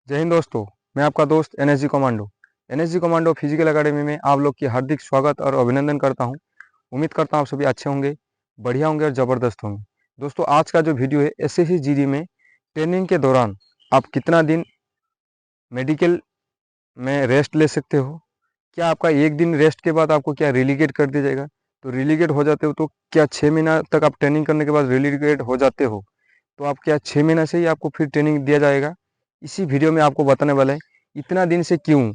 जय हिंद दोस्तों। मैं आपका दोस्त एनएसजी कमांडो फिजिकल एकेडमी में आप लोग की हार्दिक स्वागत और अभिनंदन करता हूं। उम्मीद करता हूं आप सभी अच्छे होंगे, बढ़िया होंगे और ज़बरदस्त होंगे। दोस्तों, आज का जो वीडियो है एसएससी जीडी में ट्रेनिंग के दौरान आप कितना दिन मेडिकल में रेस्ट ले सकते हो। क्या आपका एक दिन रेस्ट के बाद आपको क्या रिलीगेट कर दिया जाएगा? तो रिलीगेट हो जाते हो तो क्या 6 महीना तक आप ट्रेनिंग करने के बाद रिलीगेट हो जाते हो तो आप क्या 6 महीना से ही आपको फिर ट्रेनिंग दिया जाएगा? इसी वीडियो में आपको बताने वाला है इतना दिन से क्यों।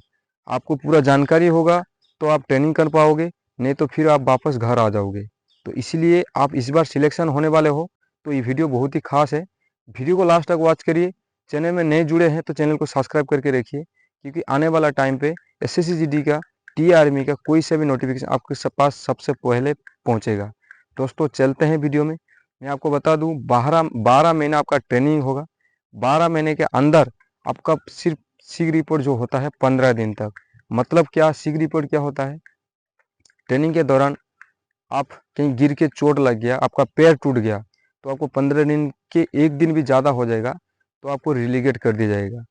आपको पूरा जानकारी होगा तो आप ट्रेनिंग कर पाओगे, नहीं तो फिर आप वापस घर आ जाओगे। तो इसलिए आप इस बार सिलेक्शन होने वाले हो तो ये वीडियो बहुत ही खास है। वीडियो को लास्ट तक वॉच करिए। चैनल में नए जुड़े हैं तो चैनल को सब्सक्राइब करके रखिए, क्योंकि आने वाला टाइम पे एसएससी जीडी का, टी आर्मी का कोई सा भी नोटिफिकेशन आपके पास सबसे पहले पहुंचेगा। दोस्तों, चलते हैं वीडियो में। मैं आपको बता दूं 12 महीना आपका ट्रेनिंग होगा। 12 महीने के अंदर आपका सिर्फ सिग रिपोर्ट जो होता है 15 दिन तक। मतलब क्या सिग रिपोर्ट क्या होता है? ट्रेनिंग के दौरान आप कहीं गिर के चोट लग गया, आपका पैर टूट गया, तो आपको 15 दिन के एक दिन भी ज़्यादा हो जाएगा तो आपको रिलीगेट कर दिया जाएगा।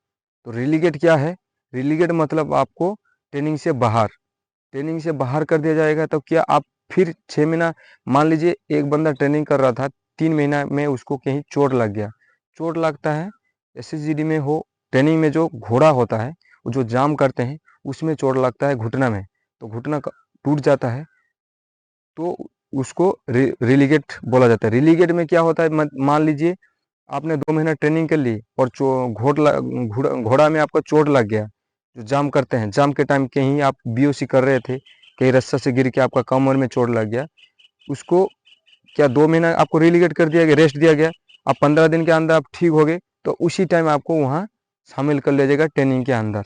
तो रिलीगेट क्या है? रिलीगेट मतलब आपको ट्रेनिंग से बाहर कर दिया जाएगा। तो क्या आप फिर 6 महीना, मान लीजिए एक बंदा ट्रेनिंग कर रहा था, 3 महीना में उसको कहीं चोट लग गया। चोट लगता है एसएसजीडी में हो, ट्रेनिंग में जो घोड़ा होता है वो जो जाम करते हैं उसमें चोट लगता है घुटना में, तो घुटना टूट जाता है तो उसको रिलीगेट बोला जाता है। रिलीगेट में क्या होता है, मान लीजिए आपने 2 महीना ट्रेनिंग कर ली और घोड़ा में आपका चोट लग गया। जो जाम करते हैं, जाम के टाइम कहीं आप बीओसी कर रहे थे, कहीं रस्सा से गिर के आपका कमर में चोट लग गया, उसको क्या 2 महीना आपको रिलीगेट कर दिया गया, रेस्ट दिया गया। आप 15 दिन के अंदर आप ठीक हो गए तो उसी टाइम आपको वहाँ शामिल कर लिया जाएगा ट्रेनिंग के अंदर।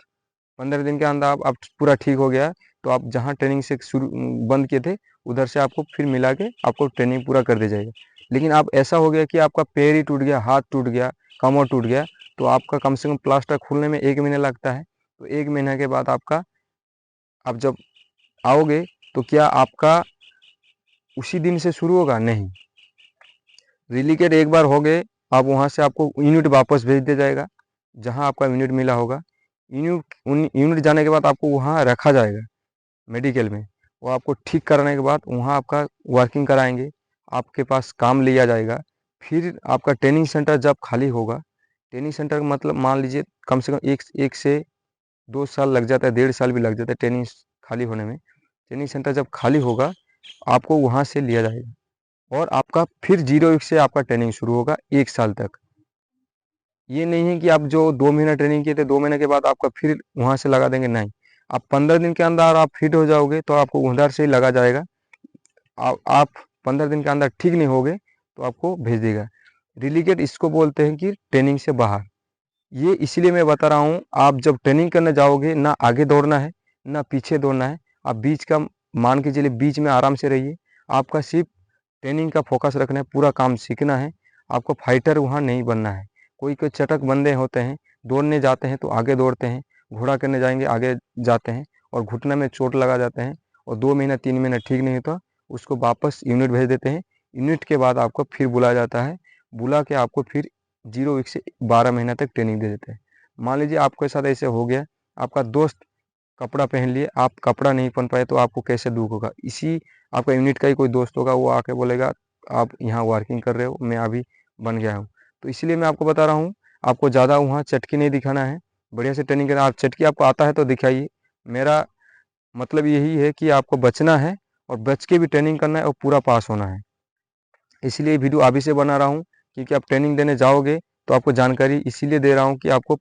15 दिन के अंदर आप पूरा ठीक हो गया तो आप जहाँ ट्रेनिंग से शुरू बंद किए थे उधर से आपको फिर मिला के आपको ट्रेनिंग पूरा कर दिया जाएगा। लेकिन आप ऐसा हो गया कि आपका पैर ही टूट गया, हाथ टूट गया, कमर टूट गया, तो आपका कम से कम प्लास्टर खुलने में 1 महीना लगता है। तो 1 महीना के बाद आपका, आप जब आओगे तो क्या आपका उसी दिन से शुरू होगा? नहीं। रिलीकेट एक बार हो गए, आप वहाँ से आपको यूनिट वापस भेज दिया जाएगा जहाँ आपका यूनिट मिला होगा। यूनिट जाने के बाद आपको वहाँ रखा जाएगा मेडिकल में। वो आपको ठीक कराने के बाद वहाँ आपका वर्किंग कराएंगे, आपके पास काम लिया जाएगा। फिर आपका ट्रेनिंग सेंटर जब खाली होगा, ट्रेनिंग सेंटर का मतलब मान लीजिए कम से कम एक से 2 साल लग जाता है, 1.5 साल भी लग जाता है ट्रेनिंग खाली होने में। ट्रेनिंग सेंटर जब खाली होगा आपको वहाँ से लिया जाएगा और आपका फिर 0 से आपका ट्रेनिंग शुरू होगा 1 साल तक। ये नहीं है कि आप जो 2 महीना ट्रेनिंग किए थे 2 महीने के बाद आपका फिर वहाँ से लगा देंगे, नहीं। आप 15 दिन के अंदर आप फिट हो जाओगे तो आपको उधर से ही लगा जाएगा। आप 15 दिन के अंदर ठीक नहीं होगे तो आपको भेज देगा। रिलीगेट इसको बोलते हैं कि ट्रेनिंग से बाहर। ये इसलिए मैं बता रहा हूँ, आप जब ट्रेनिंग करने जाओगे ना आगे दौड़ना है ना पीछे दौड़ना है। आप बीच का मान के चलिए, बीच में आराम से रहिए। आपका सिर्फ ट्रेनिंग का फोकस रखना है, पूरा काम सीखना है। आपको फाइटर वहाँ नहीं बनना है। कोई कोई चटक बंदे होते हैं, दौड़ने जाते हैं तो आगे दौड़ते हैं, घोड़ा करने जाएंगे आगे जाते हैं और घुटने में चोट लगा जाते हैं और 2 महीना 3 महीना ठीक नहीं होता, उसको वापस यूनिट भेज देते हैं। यूनिट के बाद आपको फिर बुलाया जाता है, बुला के आपको फिर 0 से 12 महीना तक ट्रेनिंग दे देते हैं। मान लीजिए आपके साथ ऐसे हो गया, आपका दोस्त कपड़ा पहन लिए, आप कपड़ा नहीं पहन पाए तो आपको कैसे दुख होगा? इसी आपका यूनिट का ही कोई दोस्त होगा, वो आके बोलेगा आप यहाँ वर्किंग कर रहे हो, मैं अभी बन गया हूँ। तो इसलिए मैं आपको बता रहा हूँ, आपको ज़्यादा वहाँ चटकी नहीं दिखाना है, बढ़िया से ट्रेनिंग करना। आप चटकी आपको आता है तो दिखाइए। मेरा मतलब यही है कि आपको बचना है और बच के भी ट्रेनिंग करना है और पूरा पास होना है। इसलिए वीडियो अभी से बना रहा हूँ, क्योंकि आप ट्रेनिंग देने जाओगे तो आपको जानकारी इसीलिए दे रहा हूँ कि आपको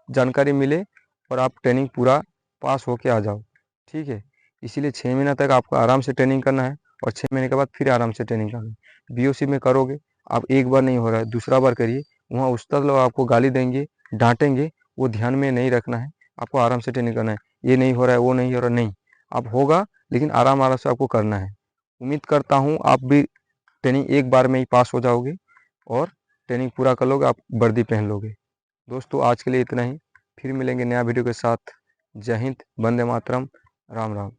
जानकारी मिले और आप ट्रेनिंग पूरा पास होके आ जाओ। ठीक है, इसीलिए 6 महीना तक आपको आराम से ट्रेनिंग करना है और 6 महीने के बाद फिर आराम से ट्रेनिंग करना है। बीओसी में करोगे, आप एक बार नहीं हो रहा है, दूसरा बार करिए। वहाँ उस्ताद लोग आपको गाली देंगे, डांटेंगे, वो ध्यान में नहीं रखना है। आपको आराम से ट्रेनिंग करना है। ये नहीं हो रहा है, वो नहीं हो रहा, नहीं। आप होगा, लेकिन आराम आराम से आपको करना है। उम्मीद करता हूँ आप भी ट्रेनिंग एक बार में ही पास हो जाओगे और ट्रेनिंग पूरा कर लोगे, आप वर्दी पहन लोगे। दोस्तों, आज के लिए इतना ही। फिर मिलेंगे नया वीडियो के साथ। जय हिंद, वंदे मातरम, राम राम।